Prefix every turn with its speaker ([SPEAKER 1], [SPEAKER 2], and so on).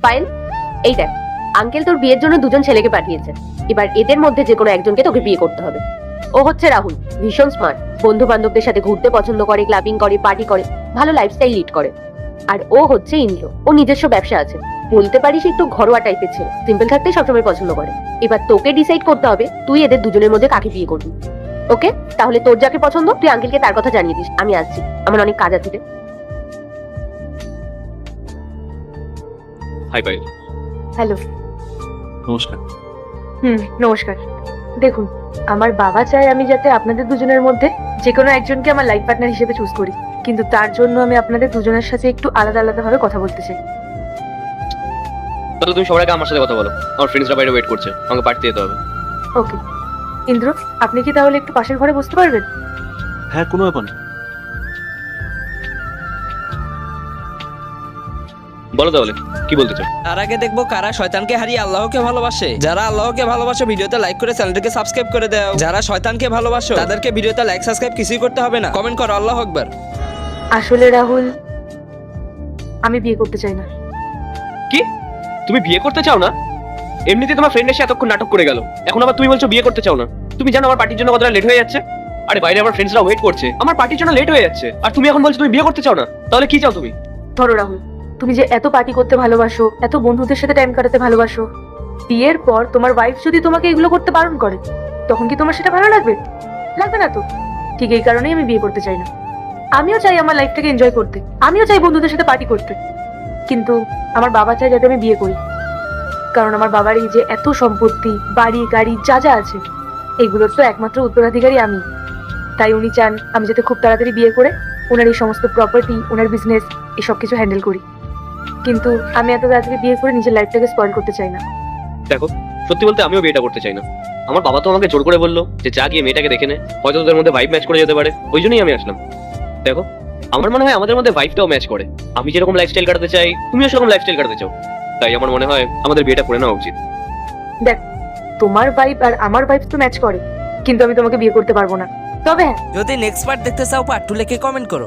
[SPEAKER 1] পায়েল, এই দেখ, আঙ্কেল তোর বিয়ের জন্য দুজন ছেলেকে পাঠিয়েছে। এবার এদের মধ্যে যে কোনো একজনকে তোকে বিয়ে করতে হবে। ও হচ্ছে রাহুল, ভীষণ স্মার্ট, বন্ধু বান্ধবদের সাথে ঘুরতে পছন্দ করে, ক্লাবিং করে, পার্টি করে, ভালো লাইফস্টাইল লিড করে। আর ও হচ্ছে ইন্দ্র, ও নিজস্ব ব্যবসা আছে, বলতে পারিস একটু ঘরোয়া টাইপের ছেলে, সিম্পল থাকতেই সবসময় পছন্দ করে। এবার তোকে ডিসাইড করতে হবে তুই এদের দুজনের মধ্যে কাকে বিয়ে করবি। ওকে, তাহলে তোর যাকে পছন্দ তুই আঙ্কেলকে তার কথা জানিয়ে দিস। আমি আসছি, আমার অনেক কাজ আছে।
[SPEAKER 2] হাই পায়েল।
[SPEAKER 3] হ্যালো।
[SPEAKER 2] নমস্কার।
[SPEAKER 3] নমস্কার। দেখুন, আমার বাবা চায় আমি যাতে আপনাদের দুজনের মধ্যে যে কোনো একজনকে আমার লাইফ পার্টনার হিসেবে চুজ করি, কিন্তু তার জন্য আমি আপনাদের দুজনের সাথে একটু আলাদা আলাদা ভাবে কথা বলতে চাই।
[SPEAKER 2] তাহলে তুমি সবার আগে আমার সাথে কথা বলো, আমার ফ্রেন্ডসরা বাইরে ওয়েট করছে, আমাকে পার্টিতে যেতে হবে।
[SPEAKER 3] ওকে ইন্দ্র, আপনি কি তাহলে একটু পাশের ঘরে বসতে পারবেন?
[SPEAKER 4] হ্যাঁ, কোনো ব্যাপার না।
[SPEAKER 2] বলো তাহলে কি বলতে চাও।
[SPEAKER 5] তার আগে দেখবো কারা শয়তানকে হারিয়ে আল্লাহকে ভালোবাসে। যারা আল্লাহকে ভালোবাসে ভিডিওতে লাইক করে চ্যানেলটাকে সাবস্ক্রাইব করে দাও। যারা শয়তানকে ভালোবাসো তাদেরকে ভিডিওতে লাইক সাবস্ক্রাইব কিছুই করতে হবে না, কমেন্ট করো আল্লাহু আকবার।
[SPEAKER 3] আসলে রাহুল, আমি বিয়ে করতে চাই না।
[SPEAKER 2] কি? তুমি বিয়ে করতে চাও না? এমনিতে তোমার ফ্রেন্ড এসে এতক্ষণ নাটক করে গেল, এখন আবার তুমি বলছো বিয়ে করতে চাও না। তুমি জানো আমার পার্টির জন্য কতটা লেট হয়ে যাচ্ছে? আরে বাইরে আমার ফ্রেন্ডসরা ওয়েট করছে, আমার পার্টির জন্য লেট হয়ে যাচ্ছে, আর তুমি এখন বলছো তুমি বিয়ে করতে চাও না। তাহলে কি চাও তুমি?
[SPEAKER 3] ধরো রাহুল, তুমি যে এত পার্টি করতে ভালোবাসো, এত বন্ধুদের সাথে টাইম কাটাতে ভালোবাসো, বিয়ের পর তোমার ওয়াইফ যদি তোমাকে এগুলো করতে বারণ করে, তখন কি তোমার সেটা ভালো লাগবে? লাগবে না তো। ঠিক এই কারণেই আমি বিয়ে করতে চাই না। আমিও চাই আমার লাইফটাকে এনজয় করতে, আমিও চাই বন্ধুদের সাথে পার্টি করতে, কিন্তু আমার বাবা চাই যাতে আমি বিয়ে করি। কারণ আমার বাবার এই যে এত সম্পত্তি, বাড়ি গাড়ি যা যা আছে, এগুলোর তো একমাত্র উত্তরাধিকারী আমি। তাই উনি চান আমি যাতে খুব তাড়াতাড়ি বিয়ে করে ওনার এই সমস্ত প্রপার্টি, ওনার বিজনেস এসব কিছু হ্যান্ডেল করি। কিন্তু আমি এত তাড়াতাড়ি বিয়ে করে নিজের লাইফটাকে স্পয়েল করতে চাই না।
[SPEAKER 2] দেখো, সত্যি বলতে আমিও বিয়েটা করতে চাই না। আমার বাবা তো আমাকে জোর করে বললো যে যা গিয়ে মেয়েটাকে দেখে নে, হয়তো তোদের মধ্যে ভাইব ম্যাচ করে যেতে পারে, ওই জন্যই আমি আসলাম। দেখো, আমার মনে হয় আমাদের মধ্যে ভাইবটাও ম্যাচ করে। আমি যেরকম লাইফস্টাইল কাটাতে চাই, তুমিও সেরকম লাইফস্টাইল কাটাতে চাও, তাই আমার মনে হয় আমাদের বিয়েটা করে নেওয়া উচিত।
[SPEAKER 3] দেখ, তোমার ভাইব আর আমার ভাইব তো ম্যাচ করে, কিন্তু আমি তোমাকে বিয়ে করতে পারবো না। তবে হ্যাঁ,
[SPEAKER 5] যদি নেক্সট পার্ট দেখতে চাও পার্ট 2 লিখে কমেন্ট করো।